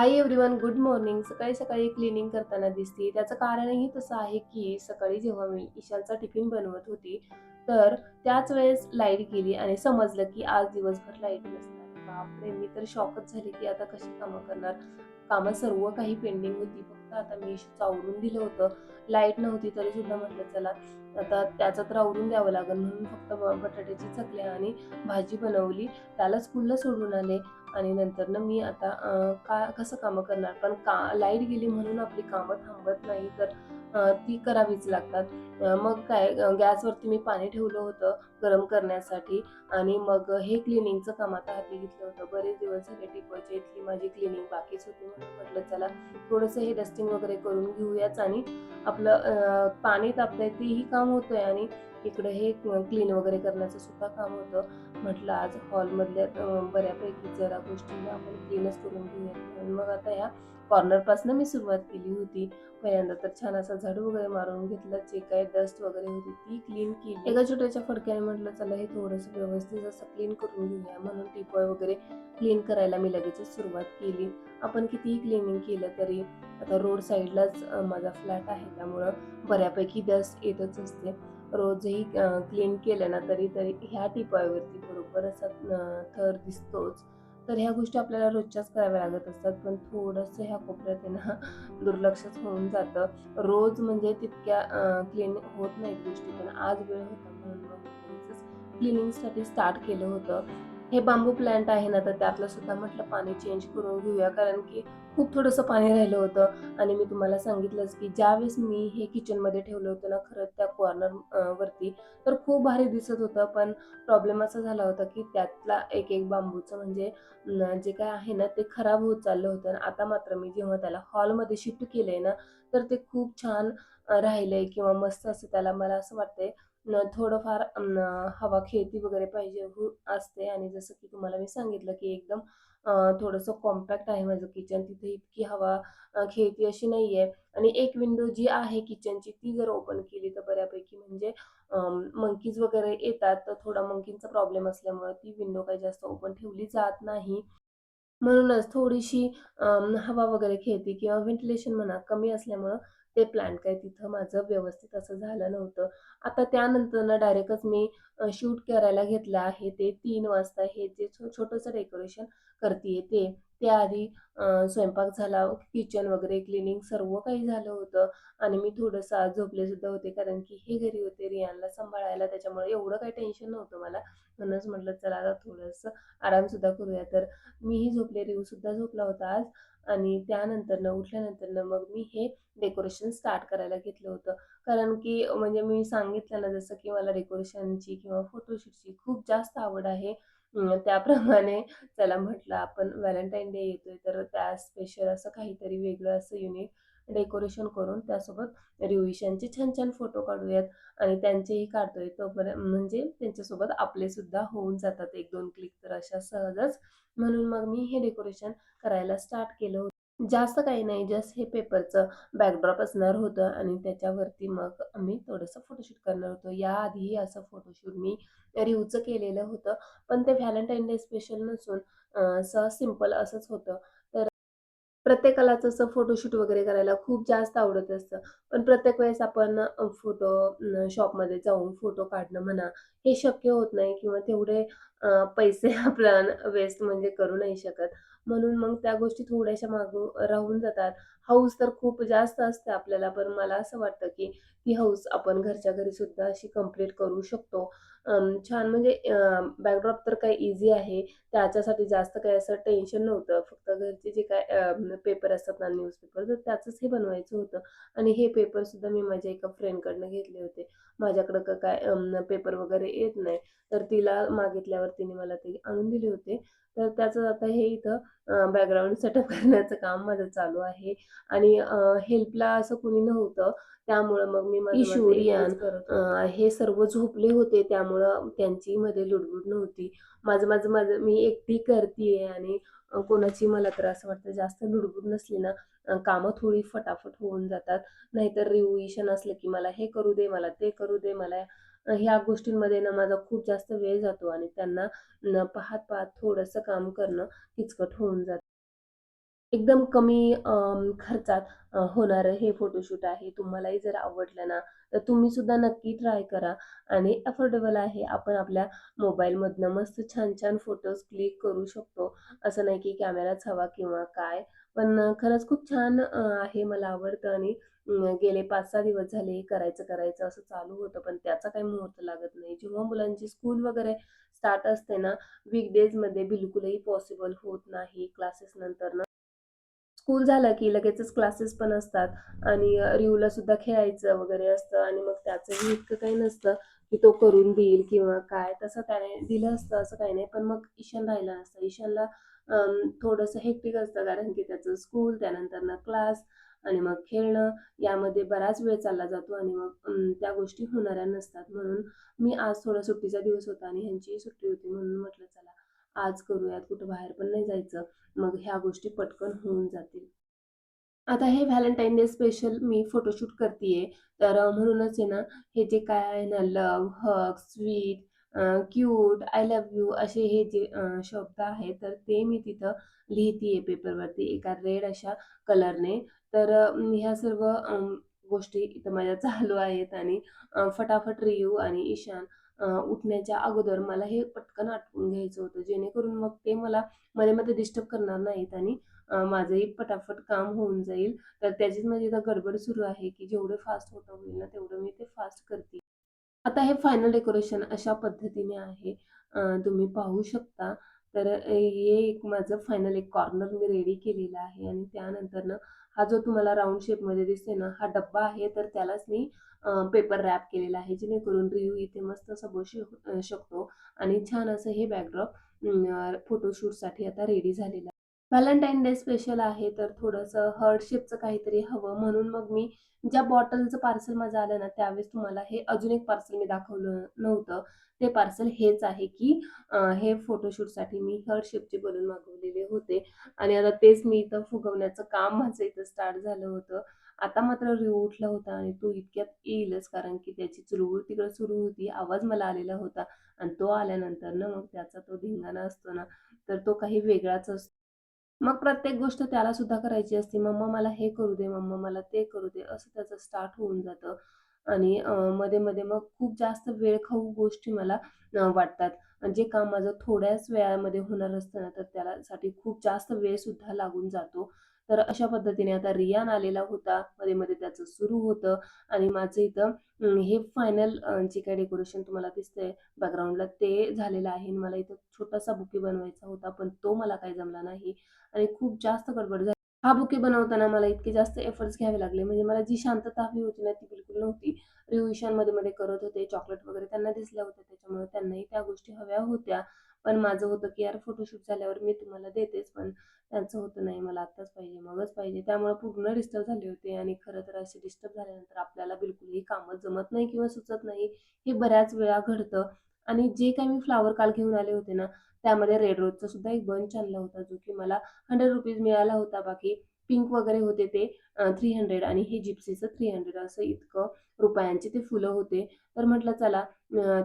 Hi everyone, good morning. सकाळी सकाळी cleaning करताना दिसते. त्याचं कारणही तसं आहे की सकाळी जेव्हा मी ईशानचा टिफिन बनवत होती, तर त्याच वेळेस लाईट गेली आणि समजलं की आज दिवसभर लाईट नसणार. बापरे! मी तर शॉकच झाले की आता कशी कामं करणार. कामं सर्व काही पेंडिंग होती. फक्त आता मी इशूचं आवरून दिलं होतं. लाईट नव्हती तरी सुद्धा म्हटलं चला आता त्याचं तर आवरून द्यावं लागेल म्हणून फक्त बटाट्याची चकल्या आणि भाजी बनवली. त्याला स्कूलला सोडून आले. आणि नंतरनं मी आता कसं कामं करणार? पण लाईट गेली म्हणून आपली कामं थांबत नाही, तर ती करावीच लागतात. मग काय गॅसवरती मी पाणी ठेवलं होतं गरम करण्यासाठी आणि मग हे क्लिनिंगचं काम आता हाती घेतलं होतं. बरेच दिवस झाले टिपॉयच्या इथली माझी क्लिनिंग बाकीच होती म्हणून म्हटलं चला थोडंसं हे डस्टिंग वगैरे करून घेऊयाच आणि आपलं पाणी तापतंय तेही काम होतंय आणि इकडं हे क्लीन वगैरे करण्याचं सुद्धा काम होतं. म्हटलं आज हॉलमधल्या बऱ्यापैकी जरा गोष्टींना आपण क्लीनच करून घेऊयात म्हणून मग आता ह्या कॉर्नरपासून मी सुरुवात केली होती. पहिल्यांदा तर छान असा झाडू वगैरे मारून घेतला, जे काही डस्ट वगैरे होती ती क्लीन केली. एका छोट्याशा फडक्याने म्हटलं चला हे थोडंसं व्यवस्थित असं क्लीन करून घेऊया म्हणून टिपॉय वगैरे क्लीन करायला मी लगेचच सुरुवात केली. आपण कितीही क्लिनिंग केलं तरी आता रोड साईडलाच माझा फ्लॅट आहे, त्यामुळं बऱ्यापैकी डस्ट येतच असते. रोजही क्लीन केलं ना तरी तरी ह्या टिपॉयवरती बरोबर असा थर दिसतोच. तर ह्या गोष्टी आपल्याला रोजच्याच कराव्या लागत असतात, पण थोडंसं ह्या कोपऱ्यात आहे ना दुर्लक्षच होऊन जातं. रोज म्हणजे तितक्या क्लीन होत नाहीत गोष्टी, पण आज वेळ होता म्हणून मग लगेचच क्लिनिंगसाठी स्टार्ट केलं होतं. हे बांबू प्लांट आहे ना, तर त्यातलं सुद्धा म्हटलं पाणी चेंज करून घेऊया, कारण की खूप थोडंसं पाणी राहिलं होतं आणि मी तुम्हाला सांगितलंच की ज्यावेळेस मी हे किचनमध्ये ठेवलं होतं ना, खरंच त्या कॉर्नर वरती तर खूप भारी दिसत होतं. पण प्रॉब्लेम असा झाला होता की त्यातला एक बांबूचं म्हणजे जे काय आहे ना ते खराब होत चाललं होतं. आता मात्र मी जेव्हा त्याला हॉलमध्ये शिफ्ट केलंय ना, तर ते खूप छान राहिलंय किंवा मस्त असं त्याला मला असं वाटतंय थोडंफार हवा खेळती वगैरे पाहिजे असते आणि जसं की तुम्हाला मी सांगितलं की एकदम थोडंसं कॉम्पॅक्ट आहे माझं किचन. तिथे इतकी हवा खेळती अशी नाहीये आणि एक विंडो जी आहे किचनची ती जर ओपन केली तर बऱ्यापैकी म्हणजे मंकीज वगैरे येतात, तर थोडा मंकींचा प्रॉब्लेम असल्यामुळे ती विंडो काही जास्त ओपन ठेवली जात नाही. म्हणूनच थोडीशी हवा वगैरे खेळती किंवा व्हेंटिलेशन म्हणा कमी असल्यामुळं ते प्लांट काही तिथं माझं व्यवस्थित असं झालं नव्हतं. आता त्यानंतरनं डायरेक्टच मी शूट करायला घेतलं आहे. ते 3 वाजता हे जे छोटंसं डेकोरेशन करतीये ते. त्याआधी स्वयंपाक झाला, किचन वगैरे क्लीनिंग सर्व काही झालं होतं आणि मी थोडंसं आज झोपले सुद्धा होते, कारण की हे घरी होते रियानला सांभाळायला. त्याच्यामुळे एवढं काही टेन्शन नव्हतं मला. म्हणूनच म्हटलं चला आता थोडंसं आराम सुद्धा करूया. तर मीही झोपले, रिऊ सुद्धा झोपला होता आज आणि त्यानंतरनं उठल्यानंतरनं मग मी हे डेकोरेशन स्टार्ट करायला घेतलं होतं. कारण की म्हणजे मी सांगितलं ना जसं की मला डेकोरेशनची किंवा फोटोशूटची खूप जास्त आवड आहे. त्याप्रमाणे चला म्हटलं आपण व्हॅलेंटाईन डे येतोय, तर त्या स्पेशल असं काहीतरी वेगळं असं युनिक डेकोरेशन करून त्यासोबत रिविशनचे छान-छान फोटो काढूयात आणि त्यांचेही काढतोय तोपर्यंत म्हणजे त्यांच्यासोबत आपले सुद्धा होऊन जातात 1-2 क्लिक तर अशा सहजच. म्हणून मग मी हे डेकोरेशन करायला स्टार्ट केलं होतं. जास्त काही नाही, जस्ट हे पेपरचं बॅकड्रॉप असणार होतं आणि त्याच्यावरती मग आम्ही थोडंसं फोटोशूट करणार होतो. याआधीही असं फोटोशूट मी रिव्हचं केलेलं होतं, पण ते व्हॅलेंटाईन डे स्पेशल नसून सहज सिंपल असंच होतं. तर प्रत्येकालाच असं फोटोशूट वगैरे करायला खूप जास्त आवडत असतं. पण प्रत्येक वेळेस आपण फोटो शॉपमध्ये जाऊन फोटो काढणं म्हणा, हे शक्य होत नाही किंवा तेवढे पैसे आपण वेस्ट म्हणजे करू नाही शकत. म्हणून मग त्या गोष्टी थोड्याशा मागं राहून जातात. हौस तर खूप जास्त असते आपल्याला, पण मला असं वाटतं की ती हौस आपण घरच्या घरी सुद्धा अशी कंप्लीट करू शकतो. छान म्हणजे बॅकड्रॉप तर काही ईझी आहे. त्याच्यासाठी जास्त काही असं टेन्शन नव्हतं. फक्त घरचे जे काय पेपर असतात ना न्यूजपेपर, तर त्याचंच हे बनवायचं होतं आणि हे पेपरसुद्धा मी माझ्या एका फ्रेंडकडनं घेतले होते. माझ्याकडं काय पेपर वगैरे येत नाही, तर तिला मागितल्यावर तिने मला ते आणून दिले होते. तर त्याचं आता हे इथं बॅकग्राऊंड सेटअप करण्याचं काम माझं चालू आहे आणि हेल्पला असं कुणी नव्हतं. त्यामुळं मग मी माझं रियान हे सर्व झोपले होते, त्यामुळं त्यांची मध्ये लुडबुड नव्हती. माझं मी एकटी करतीये आणि कोणाची मला तर असं वाटतं जास्त लुडबुड नसली ना कामं थोडी फटाफट होऊन जातात. नाहीतर रिव्हिजन असलं की मला हे करू दे, मला ते करू दे, मला ह्या गोष्टींमध्ये ना माझा खूप जास्त वेळ जातो आणि त्यांना पाहत-पाहत थोडंसं काम करणं किचकट होऊन जातं. एकदम कमी खर्चात होणारं हे फोटोशूट आहे. तुम्हालाही जर आवडलं ना, तर तुम्ही सुद्धा नक्की ट्राय करा आणि अफोर्डेबल आहे. आपण आपल्या मोबाईलमधनं मस्त छान-छान फोटोज क्लिक करू शकतो. असं नाही की कॅमेराच हवा किंवा काय. पण खरंच खूप छान आहे. मला आवडतं आणि गेले 5-6 दिवस झाले करायचं असं चालू होतं, पण त्याचा काही मुहूर्त लागत नाही. जेव्हा मुलांची स्कूल वगैरे स्टार्ट असते ना, वीकडेजमध्ये बिलकुलही पॉसिबल होत नाही. क्लासेस नंतर स्कूल झालं की लगेचच क्लासेस पण असतात आणि रिऊला सुद्धा खेळायचं वगैरे असतं आणि मग त्याचंही इतकं काही नसतं की तो करून देईल किंवा काय तसं त्याने दिलं असतं असं काही नाही. पण मग ईशान राहिला नसता. ईशानला थोडंसं हेक्टिक असतं कारण की त्याचं स्कूल, त्यानंतरनं क्लास आणि मग खेळणं यामध्ये बराच वेळ चालला जातो आणि मग त्या गोष्टी होणाऱ्या नसतात. म्हणून मी आज थोडा सुट्टीचा दिवस होता आणि ह्यांचीही सुट्टी होती म्हणून म्हटलं चला आज करूयात. कुठं बाहेर पण नाही जायचं. मग ह्या गोष्टी पटकन होऊन जातील. आता हे व्हॅलेंटाईन डे स्पेशल मी फोटोशूट करतीये. तर म्हणूनच आहे ना, हे जे काय आहे ना love, hug, sweet, cute, I love you असे हे जे शब्द आहेत, तर ते मी तिथं लिहितीये पेपरवरती एका रेड अशा कलरने. तर ह्या सर्व गोष्टी इथं माझ्या चालू आहेत आणि फटाफट रियू आणि ईशान उठण्याच्या अगोदर मला हे पटकन आटपून घ्यायचं होतं. जेणेकरून मग ते मला मध्ये-मध्ये डिस्टर्ब करणार नाहीत आणि माझंही पटापट काम होऊन जाईल. तर त्याचीच माझी आता गडबड सुरू आहे, की जेवढं फास्ट होता होईल ना, तेवढं मी ते फास्ट करते. आता हे फायनल डेकोरेशन अशा पद्धतीने आहे. तुम्ही पाहू शकता. तर हे एक माझं फायनल एक कॉर्नर मी रेडी केलेला आहे आणि त्यानंतरनं हा जो तुम्हाला राउंड शेपमध्ये दिसतोय ना, हा डब्बा आहे. तर त्यालाच मी पेपर रॅप केलेला आहे, जेणेकरून रिव्ह्यू इथे मस्त असं बसू शकतो आणि छान असं हे बॅकड्रॉप फोटोशूटसाठी आता रेडी झालेलं आहे. व्हॅलेंटाईन डे स्पेशल आहे, तर थोडंसं हार्ट शेपचं काहीतरी हवं म्हणून मग मी ज्या बॉटलचं पार्सल माझं आलं ना, त्यावेळेस तुम्हाला हे अजून एक पार्सल मी दाखवलं नव्हतं. ते पार्सल हेच आहे, की हे फोटोशूटसाठी मी हार्ट शेपचे बलून मागवलेले होते आणि आता तेच मी इथं फुगवण्याचं काम माझं इथं स्टार्ट झालं होतं. आता मात्र रिओ उठला होता आणि तो इतक्यात येईलच कारण की त्याची चुळबुळ तिकडे सुरू होती. आवाज मला आलेला होता आणि तो आल्यानंतर ना मग त्याचा तो धिंगाणा असतो ना, तर तो काही वेगळाच असतो. मग प्रत्येक गोष्ट त्याला सुद्धा करायची असते. "मम्मा मला हे करू दे, मम्मा मला ते करू दे." असं त्याचं स्टार्ट होऊन जातं आणि मध्ये-मध्ये मग खूप जास्त वेळखाऊ गोष्टी मला वाटतात. आणि जे काम माझं थोड्याच वेळामध्ये होणार असतं ना, तर त्यासाठी खूप जास्त वेळसुद्धा लागून जातो. तर अशा पद्धतीने आता रियान आलेला होता. मध्ये-मध्ये त्याचं सुरू होतं आणि माझं इथं हे फायनल जे काही डेकोरेशन तुम्हाला दिसतंय बॅकग्राऊंडला ते झालेलं आहे. मला इथं छोटासा बुके बनवायचा होता, पण तो मला काही जमला नाही. आणि खूप जास्त गडबड झाली. हा बुके बनवताना मला इतके जास्त एफर्ट्स घ्यावे लागले. म्हणजे मला जी शांतता हवी होती ना, ती बिलकुल नव्हती. रिव्हिजन मध्ये-मध्ये करत होते. चॉकलेट वगैरे त्यांना दिसल्या होत्या. त्याच्यामुळे त्यांनाही त्या गोष्टी हव्या होत्या. पण माझं होतं, की यार फोटोशूट झाल्यावर मी तुम्हाला देतेच. पण त्यांचं होतं, नाही मला आत्ताच पाहिजे, मगच पाहिजे. त्यामुळे पूर्ण डिस्टर्ब झाले होते आणि खरं तर असे डिस्टर्ब झाल्यानंतर आपल्याला बिलकुलही कामं जमत नाही किंवा सुचत नाही. हे बऱ्याच वेळा घडतं आणि जे काही मी फ्लॉवर काल घेऊन आले होते ना, त्यामध्ये रेड रोजचा सुद्धा एक बंच आणला होता, जो की मला ₹100 मिळाला होता. बाकी पिंक वगैरे होते ते 300 आणि हे जिप्सीचं 300 असं इतकं रुपयांचे ते फुलं होते. तर म्हटलं चला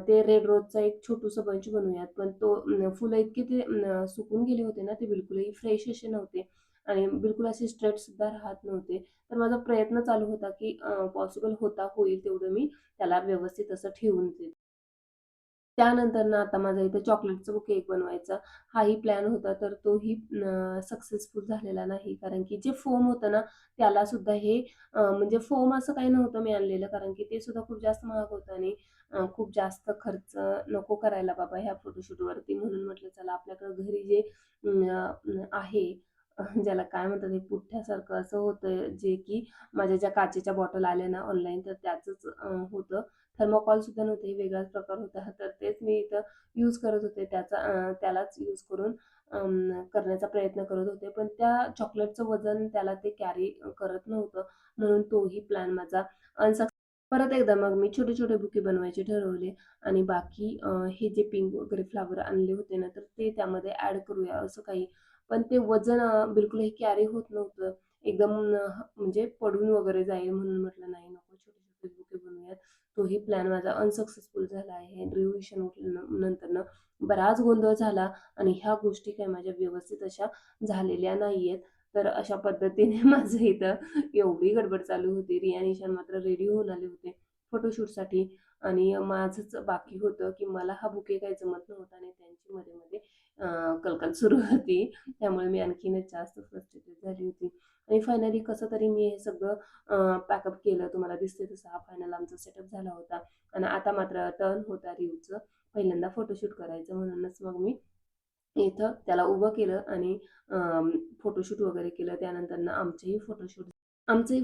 ते रेड रोजचा एक छोटूसं बंच बनवूयात. पण तो फुलं इतके ते सुकून गेले होते ना, ते बिलकुलही फ्रेश असे नव्हते आणि बिलकुल असे स्ट्रेट सुद्धा राहत नव्हते. तर माझा प्रयत्न चालू होता, की पॉसिबल होईल तेवढं मी त्याला व्यवस्थित असं ठेवून देईल. त्यानंतर आता माझा इथे चॉकलेटचं बुके एक बनवायचा हाही प्लॅन होता, तर तोही सक्सेसफुल झालेला नाही. कारण की जे फोम होतं ना, त्याला सुद्धा हे म्हणजे फोम असं काही नव्हतं मी आणलेलं, कारण की ते सुद्धा खूप जास्त महाग होतं आणि खूप जास्त खर्च नको करायला बाबा ह्या फोटोशूटवरती. म्हणून म्हटलं चला आपल्याकडं घरी जे आहे ज्याला काय म्हणतात ते पुठ्ठ्यासारखं असं होतं, जे की माझ्या ज्या काचेच्या बॉटल आल्या ना ऑनलाईन, तर त्याचंच होतं. थर्मोकॉल सुद्धा नव्हते, वेगळाच प्रकार होता. तर तेच मी इथं यूज करत होते. त्यालाच यूज करून करण्याचा प्रयत्न करत होते. पण त्या चॉकलेटचं वजन त्याला ते कॅरी करत नव्हतं. म्हणून तोही प्लॅन माझा परत एकदा मग मी छोटे-छोटे बुके बनवायचे ठरवले आणि बाकी हे जे पिंक वगैरे फ्लॉवर आणले होते ना, तर ते त्यामध्ये ॲड करूया असं काही. पण ते वजन बिलकुलही कॅरी होत नव्हतं. एकदम म्हणजे पडून वगैरे जाईल म्हणून म्हटलं नाही नको छोटे-छोटे बुके बनवूयात. तोही प्लॅन माझा अनसक्सेसफुल झाला आहे. रिव्हिजन नंतरनं बराच गोंधळ झाला आणि ह्या गोष्टी काही माझ्या व्यवस्थित अशा झालेल्या नाहीयेत. तर अशा पद्धतीने माझं इथं एवढी गडबड चालू होती. रिया आणि ईशान मात्र रेडी होऊन आले होते फोटोशूटसाठी आणि माझंच बाकी होतं, की मला हा बुके काही जमत नव्हता आणि त्यांची मध्ये-मध्ये कलकल सुरू होती. त्यामुळे मी आणखीनच जास्त फ्रस्ट्रेटेड झाली होती आणि फायनली कसं तरी मी हे सगळं पॅकअप केलं. तुम्हाला दिसते तसा हा फायनल आमचा सेटअप झाला होता आणि आता मात्र टर्न होता रिव्ह्यूचं. पहिल्यांदा फोटोशूट करायचं म्हणूनच मग मी इथं त्याला उभं केलं आणि फोटोशूट वगैरे केलं. त्यानंतरनं आमचंही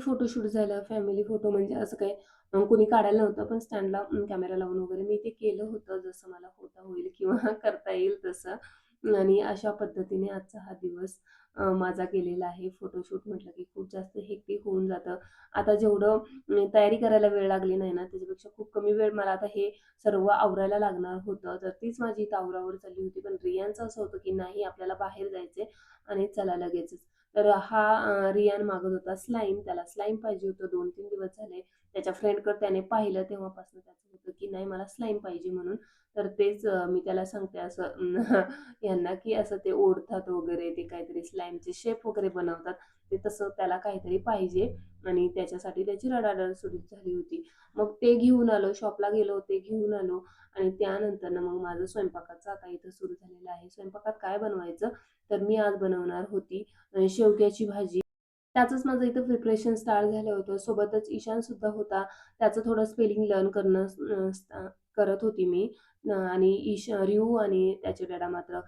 फोटोशूट झालं. फॅमिली फोटो म्हणजे असं काही कोणी काढायला नव्हतं, पण स्टँडला कॅमेरा लावून वगैरे मी ते केलं होतं, जसं मला होता होईल किंवा करता येईल तसं. आणि अशा पद्धतीने आजचा हा दिवस माझा गेलेला आहे. फोटोशूट म्हटलं की खूप जास्त हेक्टिक होऊन जातं. आता जेवढं तयारी करायला वेळ लागली नाही ना, त्याच्यापेक्षा खूप कमी वेळ मला आता हे सर्व आवरायला लागणार होतं. तर तीच माझी इथं आवराआवर चालली होती. पण रियांचं असं होतं की नाही आपल्याला बाहेर जायचंय आणि चला लगेचच. तर हा रियान मागत होता स्लाईम. त्याला स्लाईम पाहिजे होतं. 2-3 दिवस झाले. त्याच्या फ्रेंडकडे त्याने पाहिलं तेव्हापासून त्याचं होतं की नाही मला स्लाईम पाहिजे म्हणून. तर तेच मी त्याला सांगते असं यांना की असं ते ओढतात वगैरे ते काहीतरी स्लाईमचे शेप वगैरे बनवतात. ते तसं त्याला काहीतरी पाहिजे आणि त्याच्यासाठी त्याची रडारड सुरू झाली होती. मग ते घेऊन आलो. शॉपला गेलो, ते घेऊन आलो आणि त्यानंतरनं मग माझं स्वयंपाकाचं आता इथं सुरू झालेलं आहे. स्वयंपाकात काय बनवायचं? तर मी आज बनवणार होती शेवग्याची भाजी. त्याचंच माझं इथं प्रिपरेशन स्टार्ट झालं होतं. सोबतच ईशानसुद्धा होता. त्याचं थोडं स्पेलिंग लर्न करणं करत होती मी आणि रिऊ आणि त्याचे डॅडा मात्र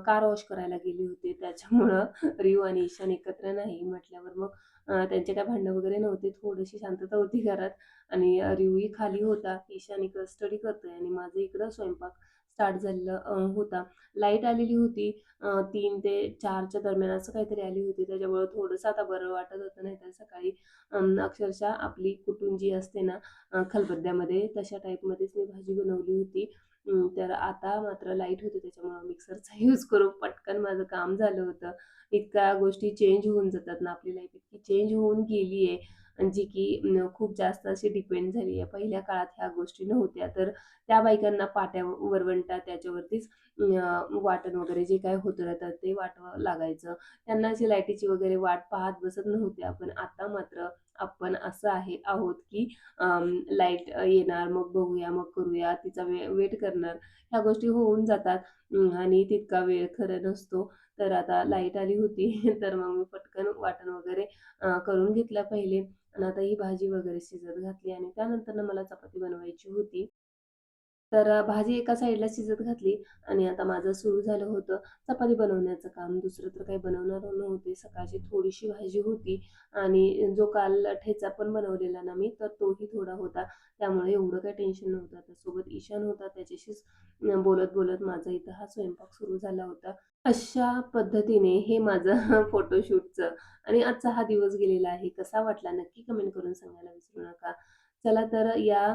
कार वॉश करायला गेले होते. त्याच्यामुळं रिऊ आणि ईशान एकत्र नाही म्हटल्यावर मग त्यांचे काय भांडणं वगैरे नव्हते. थोडीशी शांतता होती घरात आणि रिऊही खाली होता. ईशान इकडं स्टडी करतोय आणि माझं इकडं स्वयंपाक स्टार्ट झालेला होता. लाईट आलेली होती 3 ते 4च्या दरम्यान असं काहीतरी आली होती. त्याच्यामुळं थोडंसं आता बरं वाटत होतं. नाहीतर सकाळी अक्षरशः आपली कुटून जी असते ना खलबत्त्यामध्ये तशा टाईपमध्येच मी भाजी बनवली होती. तर आता मात्र लाईट होती त्याच्यामुळं मिक्सरचा यूज करून पटकन माझं काम झालं होतं. इतक्या गोष्टी चेंज होऊन जातात ना, आपली लाईफ इतकी चेंज होऊन गेली आहे आणि जी की खूप जास्त अशी डिपेंड झाली आहे. पहिल्या काळात ह्या गोष्टी नव्हत्या. तर त्या बायकांना पाट्या, वरवंटा त्याच्यावरतीच वाटण वगैरे जे काही होतं तर ते वाटावं लागायचं. त्यांना अशी लाईटीची वगैरे वाट पाहत बसत नव्हत्या. पण आता मात्र आपण असं आहोत की लाईट येणार, मग बघूया, मग करूया, तिचा वेट करणार. ह्या गोष्टी होऊन जातात आणि तितका वेळ खरं नसतो. तर आता लाईट आली होती तर मग मी पटकन वाटण वगैरे करून घेतलं पहिले आणि आता ही भाजी वगैरे शिजत घातली आणि त्यानंतरनं मला चपाती बनवायची होती. तर भाजी एका साईडला शिजत घातली आणि आता माझं सुरू झालं होतं चपाती बनवण्याचं काम. दुसरं तर काही बनवणार नव्हते. सकाळची थोडीशी भाजी होती आणि जो काल ठेचा पण बनवलेला ना मी, तर तोही थोडा होता. त्यामुळे एवढं काही टेन्शन नव्हतं. आता सोबत ईशान होता. त्याच्याशीच बोलत-बोलत माझा इथं हा स्वयंपाक सुरू झाला होता. अशा पद्धतीने हे माझं फोटोशूटचं आणि आजचा हा दिवस गेलेला आहे. कसा वाटला नक्की कमेंट करून सांगायला विसरू नका. चला तर या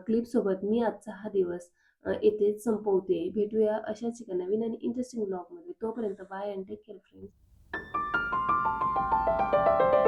क्लिपसोबत मी आजचा हा दिवस इथेच संपवते. भेटूया अशाच एका नवीन आणि इंटरेस्टिंग ब्लॉगमध्ये. तोपर्यंत bye and take care friends.